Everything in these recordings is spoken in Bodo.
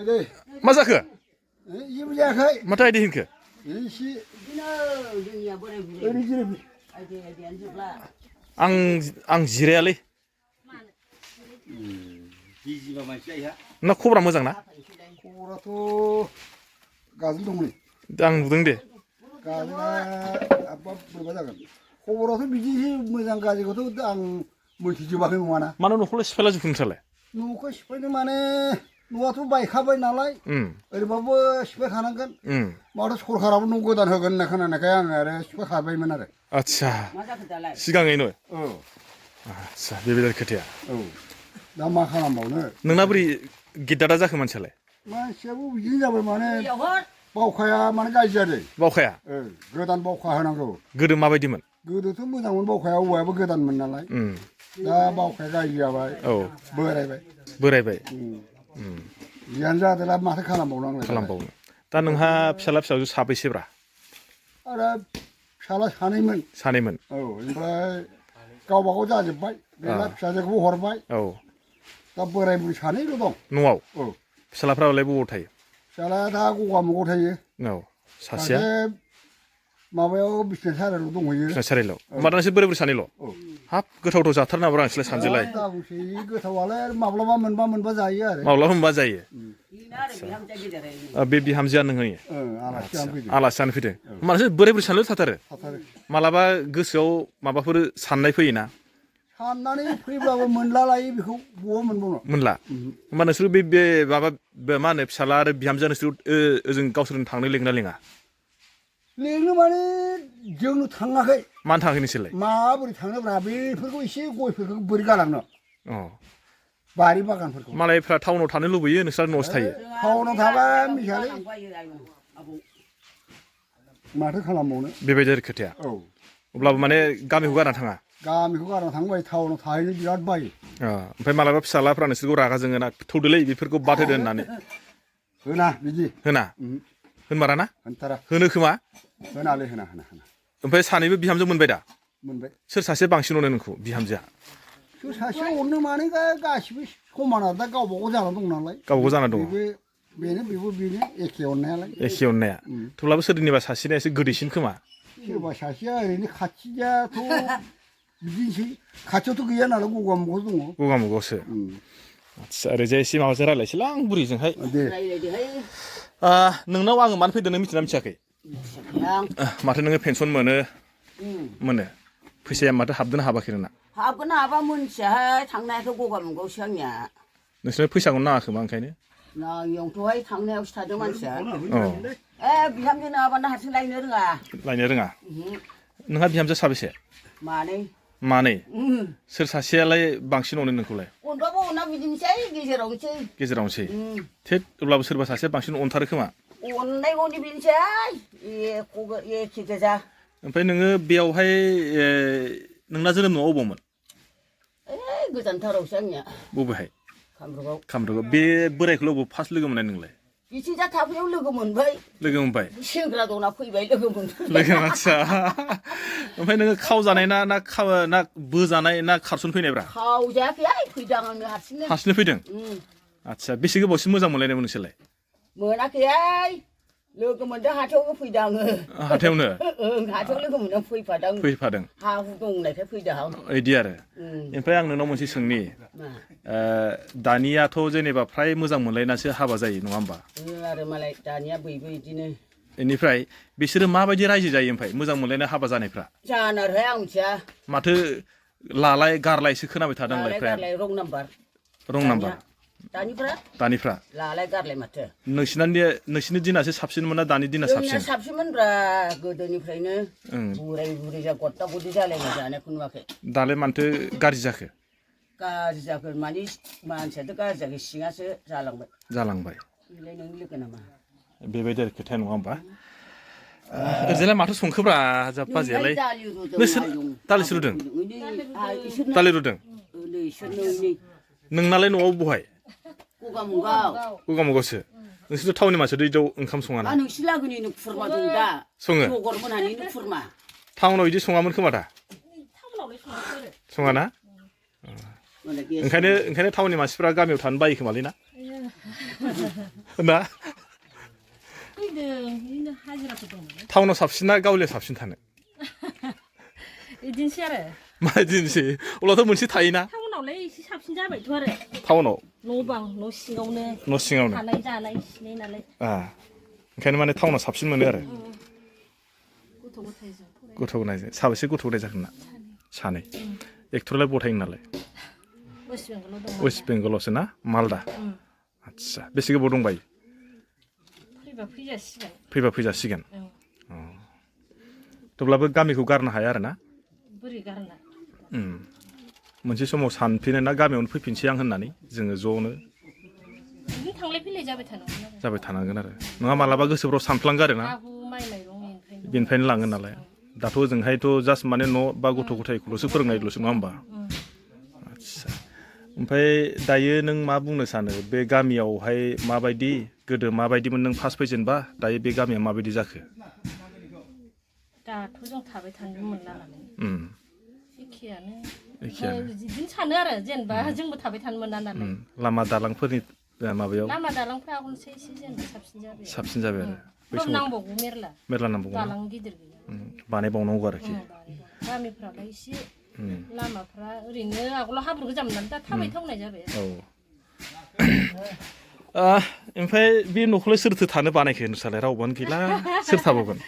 मा जाखो जेबो जायाखै माथो आइदि होनखो एसे आं जिरायालै ना खबरा मोजां ना खबराथ' गाज्रि दंलै आं नुदों दे गाज्रिया बोरैबा जागोन खबराथ' बिदिसो मोजां गाज्रिखौथ' आं मोनथिजोबाखै नङाना मानो न'खौलाय सिफायला जोबखो नोंस्रालाय न'खौ सिफायनो माने न'आथ' बायखाबाय नालाय ओरैबाबो सिफायखानांगोन माथो सरखाराबो न' गोदान होगोन होनना खोनानायखाय आङो आरो सिफायखाबायमोन आरो आदसा सिगाङैनो औ आदसा बेबायदि खोथाया औ दा मा खालामबावनो नोंना बोरै गिद्दारा जाखो मानसियालाय मानसियाबो बिदिनो जाबाय माने बावखाया माने गाज्रि जादों बावखाया गोदान बावखा होनांगौ गोदो माबायदिमोन गोदोथ' मोजांमोन बावखाया औवायाबो गोदानमोन नालाय दा बावखाया गाज्रि जाबाय औ बोरायबाय जियानो जादोंला माथो खालामबावनो आंलाय खालामबावनो दा नोंहा फिसाला फिसाजो साबैसेब्रा आरो फिसाला सानैमोन औ ओमफ्राय गावबा गाव जाजोब्बाय गैला फिसाजोखौबो हरबाय औ दा बोराय बुरै सानैल' दं न'आव औ फिसालाफ्रालाय बबाव थायो फिसालाया दा गगामुगाव थायो औ सासेया माबायाव बिसना सारायल' दंहैयो बिसना सारायल' होमबा नोंसोर बोराय बुरै सानैल' हाब गोथावथाव जाथारनाब्रा नोंसोरलाय सानैजोंलाय दाबुंसै गोथावालाय माब्लाबा मोनबा जायो आरो माब्लाबा मोनबा जायो बे बिहामजोआ नों होयो आलासि जानो फैदों होमबा नोंसोर बोराय बुरै सानैल' थाथारो मालाबा गोसोआव माबाफोर साननाय फैयोना साननानै फैब्लाबो मोनला लायो बेखौ बहा मोनबावनो मोनला होमबा नोंसोर बे माबा मा होनो फिसाला आरो बिहामजोआ नोंसोर ओजों गावसोरजों थांनो लेंना लेङा लेङो माने जोंनो थाङाखै मानो थाङाखै नोंसोरलाय माबोरै थांनोब्रा बेफोरखौ एसे गयफोरखौ बोरै गालांनो बारि बागानफोरखौ मालायफ्रा टाउनाव थानो लुबैयो नोंस्रा न'आवसो थायो टाउनाव थाबा मिसालै माथो खालामबावनो बेबायदि आरो खोथाया औ अब्लाबो माने गामिखौ गारना थाङा गामिखौ गारना थांबाय टाउनाव थाहैनो बिराद बायो ओमफ्राय मालाबा फिसालाफ्रा नोंसोरखौ रागा जोङोना थौदोलै बेफोरखौ बाद होदो होननानै होना बिदि होना होनमारा ना होनथारा होनो खोमा होनालै होना ओमफ्राय सानैबो बिहामजो मोनबाय दा मोनबाय सोर सासे बांसिन अनो नोंखौ बिहामजोआ सोर सासे अननो माने गासिबो समान आरो दा गावबा गाव जाना दं नालाय गावबा गाव जाना दङ बेबो बेनो एखे अननायालाय एखे अननाया थेवब्लाबो सोरनिबा सासेना एसे गोदैसिन खोमा सोरबा सासेया ओरैनो खाथियाथ' बिदिनोसै खाथियावथ' गैया नालाय गगामुगाव दङ गगामुगावसो आदसा ओरैजाय एसे माबाजों रायज्लायसैलां आं बुरैजोंहाय दे नोंनाव आङो मानो फैदों नों मिथिना मिथियाखै माथो नोङो पेन्सन मोनो फैसाया माथो हाबदोंना हाबाखै नोंना हाबगोन ना हाबा मोनथियाहाय थांनायाथ' गगामुगावसो आंनिया नोंसोरनो फैसाखौनो नाङाखोमा ओंखायनो नाङियावथ'हाय थांनायावसो थादों मानसिया बिहामजो नङाबानो हारसिं लायनो रोङा नोंहा बिहामजो साबेसे मानै सोर सासेयालाय बांसिन अनो नोंखौलाय अनबाबो अना बिदिनोसै गेजेरावनोसै थेद अब्लाबो सोरबा सासेया बांसिन अनथारो खोमा अननायखौनो बिदिनोसै एखे गोजा ओमफ्राय नोङो बेयावहाय नोंना जोनोम न'आ अबावमोन गोजानथारावसो आंनिया बबेहाय कामरुगाव बे बोरायखौल' अबाव फार्स्ट लोगो मोननाय नोंलाय बिथिं जा थाफैनायाव लोगो मोनबाय सेंग्रा दंना फैबाय लोगो मोनबाय आदसा ओमफ्राय नोङो खावजानाय ना बोजानाय ना खारसन फैनायब्रा खावजायाखै फैदों आंनो हारसिंनो फैदों आदसा बेसे गोबावसिम मोजां मोनलायनायमोन नोंसोरलाय मोनाखैहाय लोगो मोनदों हाथायावबो फैदों आङो हाथायावनो हाथायाव लोगो मोनदों फैफादों हा हु दंनायखाय फैदों बिदि आरो ओमफ्राय आं नोंनाव मोनसे सोंनि दानियाथ' जेनेबा फ्राय मोजां मोनलायनासो हाबा जायो नङा होमबा आरो मालाय दानिया बयबो बिदिनो बेनिफ्राय बिसोरो माबायदि रायजो जायो ओमफ्राय मोजां मोनलायना हाबा जानायफ्रा जानो आरोहाय आं मिथिया माथो लालाय गारलायसो खोनाबाय थादोंलाय रं नाम्बार दानिफ्रा लालाय गारलाय माथो नोंसिनि दिनासो साबसिनमोन ना दानि दिना साबसिनमोनब्रा गोदोनिफ्रायनो बुरै जा गद्दा गद्दि जालायनाय जानायखौ नुवाखै दालाय मानोथो गाज्रि जाखो गाज्रि जाखो माने मानसियाथ' गाज्रि जाखो सिङासो जालांबाय बेलाय नों लोगो नामा बेबायदि आरो खोथाया नङा होमबा ओरैजायलाय माथो संखोब्रा बाजैयालाय नोंसोर दालिसो रुदों दालि रुदों नोंनालाय न'आव बहाय गगामुगावसो नोंसोरथ' टाउननि मानसि दैयाव ओंखाम सङा ना नोंसोर लागोनिनो खुरमा दं दा सङो मोनानिनो खुरमा टाउनाव बिदि सङामोन खोमा दा सङा ना ओंखायनो टाउननि मानसिफ्रा गामियाव थानो बायो खोमालै ना ना फैदों बिदिनो हाजिराफोर दंमोन टाउनाव साबसिना गावलिया साबसिन थानो बिदिनोसै आरो मा दिनसै अब्लाथ' मोनसे थायोना टाउनावलाय एसे साबसिन जाबायथ' आरो टाउनाव न' बां न' सिङावनो न' सिङावनो थानाय जानाय खिनाय नालाय ओंखायनो माने टाउनाव साबसिन मोनो आरो गथ' गथायजों गथ' गनायजों साबेसे गथ' गथाय जागोन ना सानै एक्टरलाय बथायो नालाय वेस्ट बेंगलाव दं वेस्ट बेंगलावसो ना मालदा आदसा बेसे गोबाव दंबायो फैबा फैजासिगोन फैबा फैजासिगोन थेवब्लाबो गामिखौ गारनो हाया आरो ना बोरै गारना मोनसे समाव सानफिनो ना गामियावनो फैफिनसै आं होननानै जोङो ज'नो बिदिनो थांलाय फैलाय जाबाय थानांगोन आरो जाबाय थानांगोन आरो नङा मालाबा गोसोफ्राव सानफ्लांगो आरो ना हा हु माइ माइरं बेनिफ्रायनो लाङो नालाय दाथ' ओजोंहायथ' जास्ट माने न' बा गथ' गथायखौल'सो फोरोंनायल'सो नङा होमबा आदसा ओमफ्राय दायो नों मा बुंनो सानो बे गामियावहाय माबायदि गोदो माबायदिमोन नों फार्स्ट फैजेनबा दायो बे गामिया माबायदि जाखो दाथ' जों थाबाय थानो मोनला नालाय एखेयानो एखेयानो बिदिनो सानो आरो जेनेबा जोंबो थाबाय थानो मोना नालाय लामा दालांफोरनि माबायाव लामा दालांफ्रा आगोलसो एसे जेनेबा साबसिन जाबाय आरो बै समाव नांबावगौ मेरला नांबावगौ दालां गिदिर गैया बानायबावनांगौ आरोखि गामिफ्रालाय एसे लामाफ्रा ओरैनो आगोलाव हाब्रु गोजामोन नालाय दा थाबाय थावनाय जाबाय ओमफ्राय बे न'खौलाय सोरथो थानो बानायखो नोंस्रालाय रावबोआनो गैला सोर थाबावगोन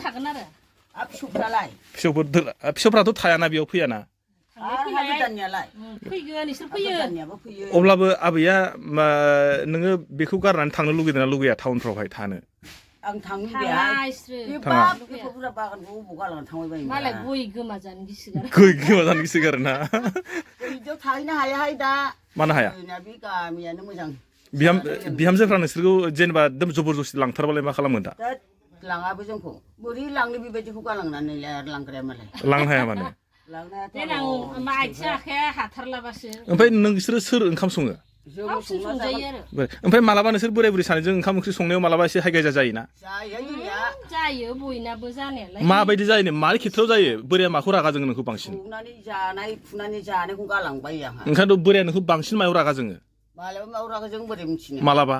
थागोन आरो फिसौफ्राथ' थायाना बेयाव फैयाना फैगोन इसोर फैयो अब्लाबो आबैया नोङो बेखौ गारनानै थांनो लुगैदों ना लुगैया टाउनफ्रावहाय थानो आं थांनो मालाय गय गोमाजानो गिसिगारो गय गोमाजानो गिसिगारो ना बिदियाव थाहैनो हायाहाय दा मानो हाया बे गामियानो मोजां बिहामजोफ्रा नोंसोरखौ जेनेबा जबरदस्ति लांथारबालाय मा खालामगोन दा लाङाबो जोंखौ बोरै लांनो बेबायदिखौ गालांनानै लांग्राया मालाय लांनो हाया माने देनां आथिं आखाया हाथारलाबासो ओमफ्राय नोंसोरो सोर ओंखाम सङो संजायो आरो ओमफ्राय मालाबा नोंसोर बोराय बुरै सानैजों ओंखाम ओंख्रि संनायाव मालाबा एसे हायगायजा जायोना जायो बयनाबो जानायालाय माबायदि जायो मानि खेथ्रआव जायो बोराया माखौ रागा जोङो नोंखौ बांसिन संनानै जानाय फुनानै जानायखौ गालांबाय आंहा ओंखायनोथ' बोराया नोंखौ बांसिन मायाव रागा जोङो मालाबा मायाव रागा जों बोरै मिथिनो मालाबा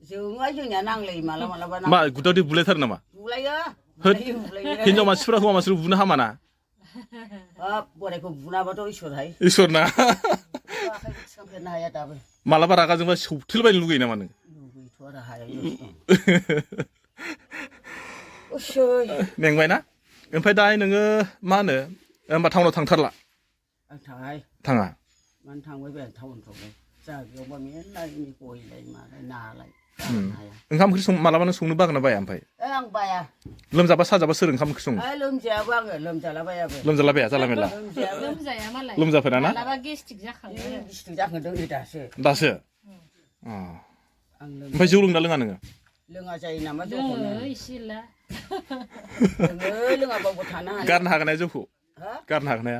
जोंनिया नांलायो मालाबा मा गुदावदि बुलायथारो नामा बुलायो हिनजाव मानसिफोरा हौवा मानसिफोरखौ बुनो हामाना बोरायखौ बुनाबाथ' इसोर ना थिखांफेरनो हाया दाबो मालाबा रागा जोंबा सौथेलबायनो लुगैयो नामा नों लुगैथ' आरो हाया मेंबायना ओमफ्राय दाहाय नोङो मा होनो होमबा टाउनाव थांथारला आं थाङा मानो थांबाय बे टाउनफ्रावलाय जागायावबा मेरला गयलाय मालाय नालाय ओंखाम ओंख्रि मालाबा नों संनो बागोन ना बाया ओमफ्राय आं बाया लोमजाबा साजाबा सोर ओंखाम ओंख्रि सङो लोमजायाबो आङो लोमजालाबायाबो लोमजालाबाया जाला मेरला लोमजाया मालाय लोमजाफेरा ना मालाबा गेस्टिक जाखांदों दासो ओमफ्राय जौ लोंना लोङा नोङो लोङा जायो नामा लोङो एसे एला लोङाबाबो थानो हाया गारनो हागोन ना जौखौ गारनो हागोन ना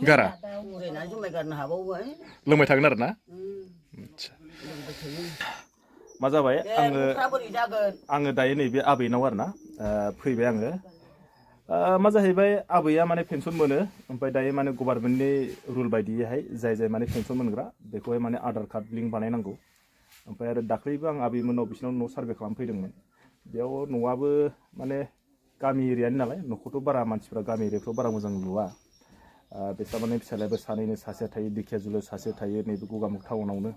गारा बुरायना जुमाय गारनो हाबावो लोंबाय थागोन आरो ना मा जाबाय आङो दायो नैबे आबैनाव आरो ना फैबाय आङो मा जाहैबाय आबैया माने पेन्सन मोनो ओमफ्राय दायो माने गभार्नमेन्टनि रुल बायदियैहाय जाय माने पेन्सन मोनग्रा बेखौहाय माने आधार कार्ड लिंक बानायनांगौ ओमफ्राय आरो दाख्लैबो आं आबैमोननाव बिसिनाव न' सार्भे खालामफैदोंमोन बेयाव न'आबो माने गामि एरियानि नालाय न'खौथ' बारा मानसिफ्रा गामि एरियाफ्राव बारा मोजां लुआ बिस्रा माने फिसालायाबो सानैनो सासेया थायो दिखियाजुलियाव सासे थायो नैबे गगामुग टाउनावनो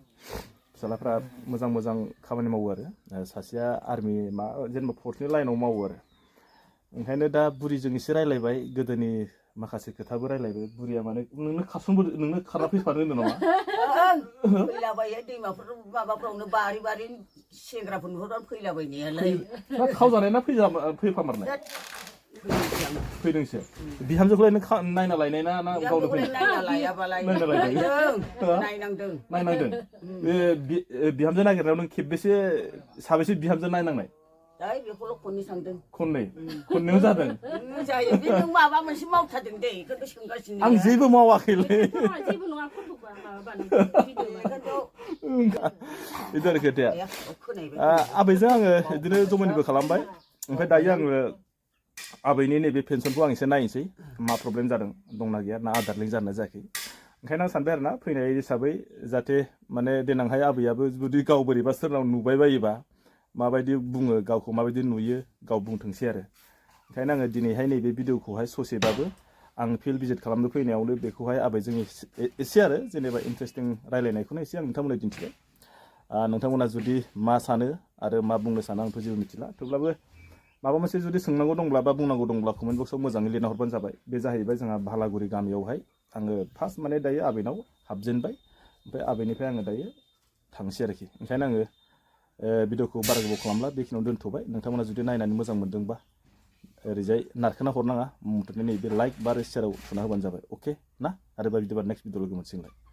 फिसालाफ्रा मोजां खामानि मावो आरो सासेया आर्मि जेनेबा फर्सनि लाइनाव मावो आरो ओंखायनो दा बुरिजों एसे रायलायबाय गोदोनि माखासे खोथाबो रायलायबाय बुरिया माने नोंनो खारना फैफानो होनो नामा फैलाबायो दैमाफोर माबाफ्रावनो बारि सेंग्राफोर फैलाबायनायालाय खावजानाय ना फैफामारनाय फैदोंसो बिहामजोखौलाय नों नायना लायनाय ना गावनो नायनांदों बे बिहामजो नागिरनायाव नों साबेसे बिहामजो नायनांनाय बेखौल' खननै थांदों खननैयाव जादों जायो बे नों माबा मोनसे मावथारदों दे बेखौथ' सोंगासिनो आं जेबो मावाखैलै जेबो नङा बिदि आरो खोथाया आबैजों आङो बिदिनो जमायनिबो खालामबाय ओमफ्राय दायो आङो आबैनि नैबे पेन्सनखौ आं एसे नायनोसै मा प्रब्लेम जादों दंना गैया ना आधार लिंक जादोंना जायाखै ओंखायनो आं सानबाय आरो ना फैनाय हिसाबै जाहाथे माने देनांहाय आबैयाबो जुदि गाव बोरैबा सोरनाव नुबाय बायोबा माबायदि बुङो गावखौ माबायदि नुयो गाव बुंथोंसै आरो ओंखायनो आङो दिनैहाय नैबे भिडिअखौहाय ससेबाबो आं फिल्ड भिजिट खालामनो फैनायावनो बेखौहाय आबैजों एसे आरो जेनेबा इन्टारेस्टिं रायलायनायखौनो एसे आं नोंथांमोननो दिन्थिबाय नोंथांमोना जुदि मा सानो आरो मा बुंनो सानो आंथ' जेबो मिथिला थेवब्लाबो माबा मोनसे जुदि सोंनांगौ दंब्ला बा बुंनांगौ दंब्ला कमेन्ट बक्सआव मोजाङै लिरना हरबानो जाबाय बे जाहैबाय जोंहा भालागुरि गामियावहाय आङो फार्स्ट माने दायो आबैनाव हाबजेनबाय ओमफ्राय आबैनिफ्राय आङो दायो थांसै आरोखि ओंखायनो आङो भिडिअखौ बारा गोबाव खालामला बेखिनियाव दोनथ'बाय नोंथांमोना जुदि नायनानै मोजां मोनदोंबा ओरैजाय नारखोना हरनाङा नैबे लाइक बा शेयाराव थुना होबानो जाबाय अके ना आरोबा बिदिबा नेक्स्ट भिडिअ लोगो मोनसिगोनलाय